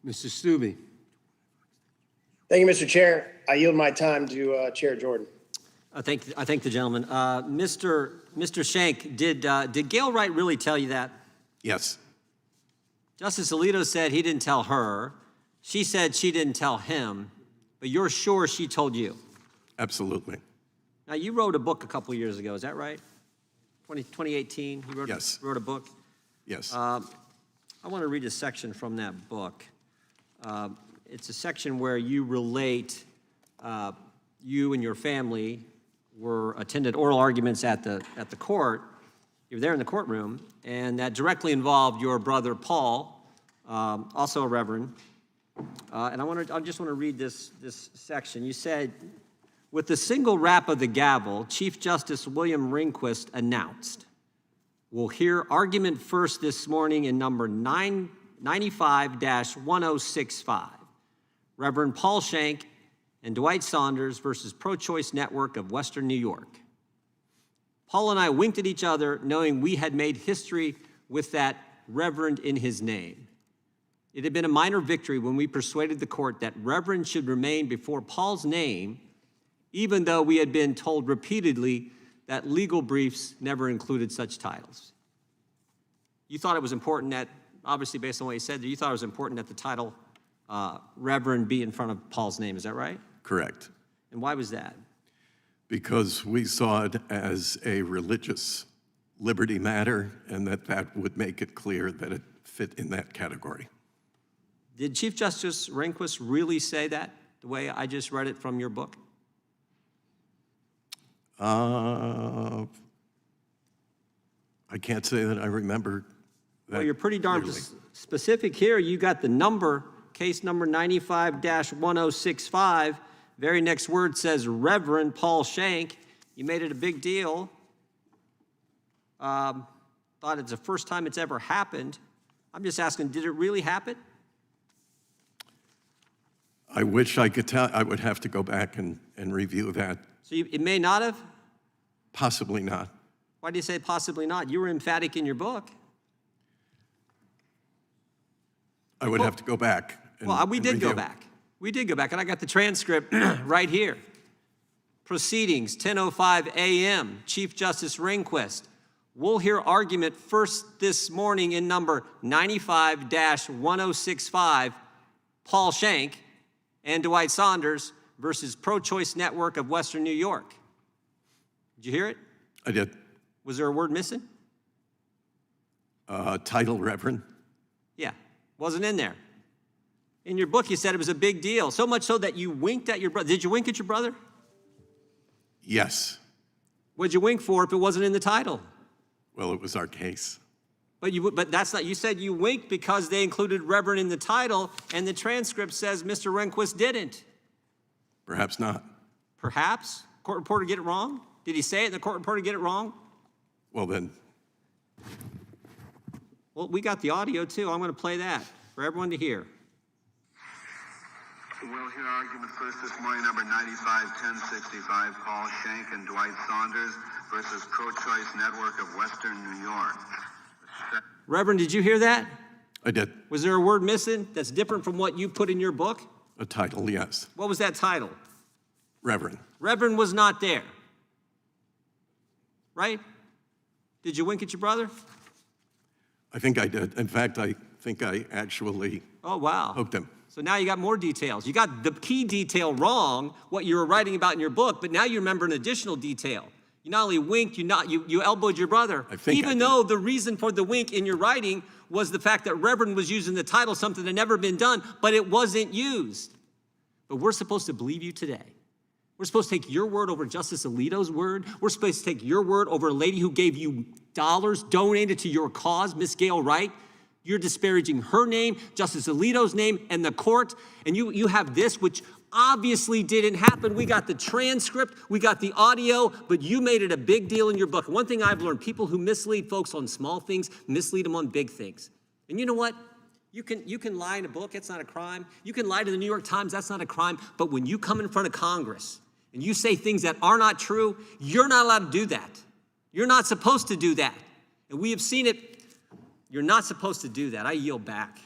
Mr. Stubbe. Thank you, Mr. Chair. I yield my time to Chair Jordan. I thank the gentleman. Mr. Shank, did Gail Wright really tell you that? Yes. Justice Alito said he didn't tell her. She said she didn't tell him, but you're sure she told you? Absolutely. Now, you wrote a book a couple years ago, is that right? 2018, you wrote, yes. Wrote a book? Yes. I want to read a section from that book. It's a section where you relate you and your family attended oral arguments at the court. You were there in the courtroom, and that directly involved your brother Paul, also a reverend. And I just want to read this section. You said, with the single rap of the gavel, Chief Justice William Rehnquist announced, "We'll hear argument first this morning in number 95-1065, Reverend Paul Shank and Dwight Saunders versus Pro-Choice Network of Western New York." Paul and I winked at each other, knowing we had made history with that reverend in his name. It had been a minor victory when we persuaded the court that reverend should remain before Paul's name, even though we had been told repeatedly that legal briefs never included such titles. You thought it was important that, obviously based on what you said, you thought it was important that the title Reverend be in front of Paul's name, is that right? Correct. And why was that? Because we saw it as a religious liberty matter, and that would make it clear that it fit in that category. Did Chief Justice Rehnquist really say that, the way I just read it from your book? I can't say that I remember that. Well, you're pretty darn specific here. You got the number, case number 95-1065. Very next word says Reverend Paul Shank. You made it a big deal. Thought it's the first time it's ever happened. I'm just asking, did it really happen? I wish I could tell. I would have to go back and review that. So it may not have? Possibly not. Why do you say possibly not? You were emphatic in your book. I would have to go back. We did go back. We did go back, and I got the transcript right here. Proceedings, 10:05 a.m., Chief Justice Rehnquist. We'll hear argument first this morning in number 95-1065, Paul Shank and Dwight Saunders versus Pro-Choice Network of Western New York. Did you hear it? I did. Was there a word missing? Title Reverend. Yeah, wasn't in there. In your book, you said it was a big deal, so much so that you winked at your brother. Did you wink at your brother? Yes. What'd you wink for if it wasn't in the title? Well, it was our case. But that's not, you said you winked because they included Reverend in the title, and the transcript says Mr. Rehnquist didn't. Perhaps not. Perhaps? Court reporter get it wrong? Did he say it and the court reporter get it wrong? Well, then. Well, we got the audio too. I'm going to play that for everyone to hear. We'll hear argument first this morning, number 95-1065, Paul Shank and Dwight Saunders versus Pro-Choice Network of Western New York. Reverend, did you hear that? I did. Was there a word missing that's different from what you put in your book? A title, yes. What was that title? Reverend. Reverend was not there. Right? Did you wink at your brother? I think I did. In fact, I think I actually hooked him. So now you got more details. You got the key detail wrong, what you were writing about in your book, but now you remember an additional detail. You not only winked, you elbowed your brother. Even though the reason for the wink in your writing was the fact that Reverend was using the title, something that had never been done, but it wasn't used. But we're supposed to believe you today. We're supposed to take your word over Justice Alito's word. We're supposed to take your word over a lady who gave you dollars donated to your cause, Miss Gail Wright. You're disparaging her name, Justice Alito's name, and the court. And you have this, which obviously didn't happen. We got the transcript, we got the audio, but you made it a big deal in your book. One thing I've learned, people who mislead folks on small things, mislead them on big things. And you know what? You can lie in a book, it's not a crime. You can lie to the New York Times, that's not a crime. But when you come in front of Congress and you say things that are not true, you're not allowed to do that. You're not supposed to do that. And we have seen it. You're not supposed to do that. I yield back.